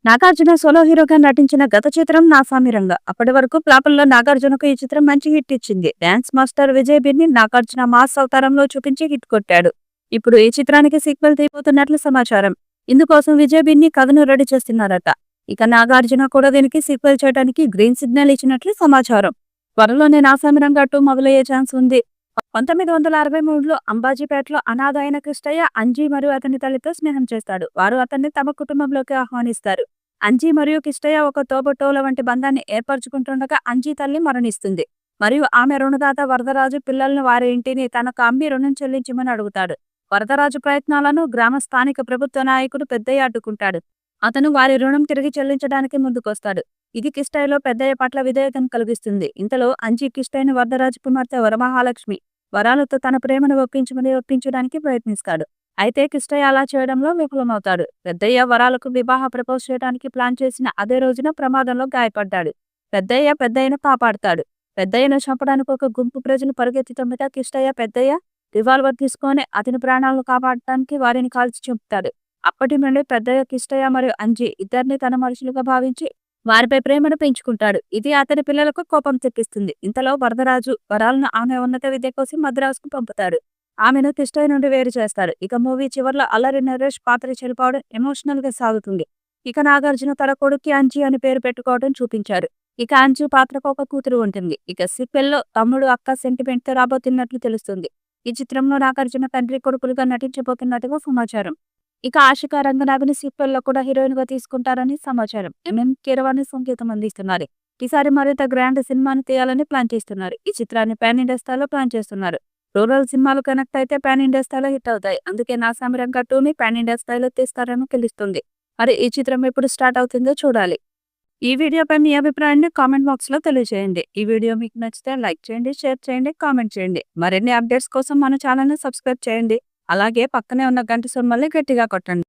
Nagarjuna solo హీరోగా నటించిన గత చిత్రం నాసామిరంగ. అప్పటి వరకు ఫ్లాపుల్లో నాగార్జునకు ఈ చిత్రం మంచి హిట్ ఇచ్చింది. Dance master Vijay Binni Nagarjuna mass అవతారంలో చూపించి హిట్ కొట్టాడు. ఇప్పుడు ఈ చిత్రానికి సీక్వెల్ తీయబోతున్నట్లు సమాచారం. ఇందుకోసం విజయ్ బిర్ని కథను రెడీ చేస్తున్నారట. ఇక నాగార్జున కూడా దీనికి సీక్వెల్ చేయడానికి గ్రీన్ సిగ్నల్ ఇచ్చినట్లు సమాచారం. త్వరలోనే నాసామిరంగ 2 మొదలయ్యే ఛాన్స్ ఉంది. 1963లో అంబాజీపేటలో అనాథ అయిన కృష్ణయ్య అంజీ మరియు అతని తల్లితో స్నేహం చేస్తాడు. వారు అతన్ని తమ కుటుంబంలోకి ఆహ్వానిస్తారు. అంజీ మరియు కిష్టయ్య ఒక తోబుట్టువుల వంటి బంధాన్ని ఏర్పరచుకుంటుండగా అంజీ తల్లి మరణిస్తుంది మరియు ఆమె రుణదాత వరదరాజు పిల్లలను వారి ఇంటిని తనకు అమ్మి రుణం చెల్లించమని అడుగుతాడు. వరదరాజు ప్రయత్నాలను గ్రామ స్థానిక ప్రభుత్వ నాయకుడు పెద్దయ్య అడ్డుకుంటాడు. అతను వారి రుణం తిరిగి చెల్లించడానికి ముందుకొస్తాడు. ఇది కిష్టయ్యలో పెద్దయ్య పట్ల విధేయతను కలిగిస్తుంది. ఇంతలో అంజీ కిష్టయ్యను వరదరాజు కుమార్తె వరమహాలక్ష్మి వరాలతో తన ప్రేమను ఒప్పించడానికి ప్రయత్నిస్తాడు. అయితే కిష్టయ్య అలా చేయడంలో విఫలమవుతాడు. పెద్దయ్య వరాలకు వివాహ ప్రపోజ్ చేయడానికి ప్లాన్ చేసిన అదే రోజున ప్రమాదంలో గాయపడ్డాడు. పెద్దయ్యను కాపాడుతాడు. పెద్దయ్యను చంపడానికి ఒక గుంపు ప్రజలు పరిగెత్తుతుండగా కిష్టయ్య పెద్దయ్య రివాల్వర్ తీసుకొని అతని ప్రాణాలను కాపాడటానికి వారిని కాల్చి చంపుతాడు. అప్పటి నుండి పెద్దయ్య కిష్టయ్య మరియు అంజీ ఇద్దరిని తన మనుషులుగా భావించి వారిపై ప్రేమను పెంచుకుంటాడు. ఇది అతని పిల్లలకు కోపం తెప్పిస్తుంది. ఇంతలో వరదరాజు వరాలను ఆమె ఉన్నత విద్య కోసం మద్రాసుకు పంపుతాడు. ఆమెను కిష్టయ్య నుండి వేరు చేస్తాడు. ఇక మూవీ చివర్లో అల్లరి నరేష్ పాత్ర చెడిపోవడం ఎమోషనల్ గా సాగుతుంది. ఇక నాగార్జున తన కొడుక్కి అంజీ అని పేరు పెట్టుకోవడం చూపించారు. ఇక అంజు పాత్రకు ఒక కూతురు ఉంటుంది. ఇక సీక్వెల్లో తమ్ముడు అక్క సెంటిమెంట్ తో రాబోతున్నట్లు తెలుస్తుంది. ఈ చిత్రంలో నాగార్జున తండ్రి కొడుకులుగా నటించబోతున్నట్టుగా సమాచారం. ఇక ఆశికా రంగనాథ్ని సీక్వెల్లో కూడా హీరోయిన్ గా తీసుకుంటారని సమాచారం. ఎంఎం కీరవాణి సంగీతం అందిస్తున్నారు. ఈసారి మరింత గ్రాండ్ సినిమాని తీయాలని ప్లాన్ చేస్తున్నారు. ఈ చిత్రాన్ని పాన్ ఇండియా స్థాయిలో ప్లాన్ చేస్తున్నారు. రూరల్ సినిమాలు కనెక్ట్ అయితే పాన్ ఇండియా స్థాయిలో హిట్ అవుతాయి. అందుకే నాసామిరంగ 2ని పాన్ ఇండియా స్థాయిలో తీస్తారని తెలుస్తుంది. మరి ఈ చిత్రం ఎప్పుడు స్టార్ట్ అవుతుందో చూడాలి. ఈ వీడియోపై మీ అభిప్రాయాన్ని కామెంట్ బాక్స్ లో తెలియజేయండి. ఈ వీడియో మీకు నచ్చితే లైక్ చేయండి, షేర్ చేయండి, కామెంట్ చేయండి. మరిన్ని అప్డేట్స్ కోసం మన ఛానల్ ని సబ్స్క్రైబ్ చేయండి. అలాగే పక్కనే ఉన్న గంట సింబల్ని గట్టిగా కొట్టండి.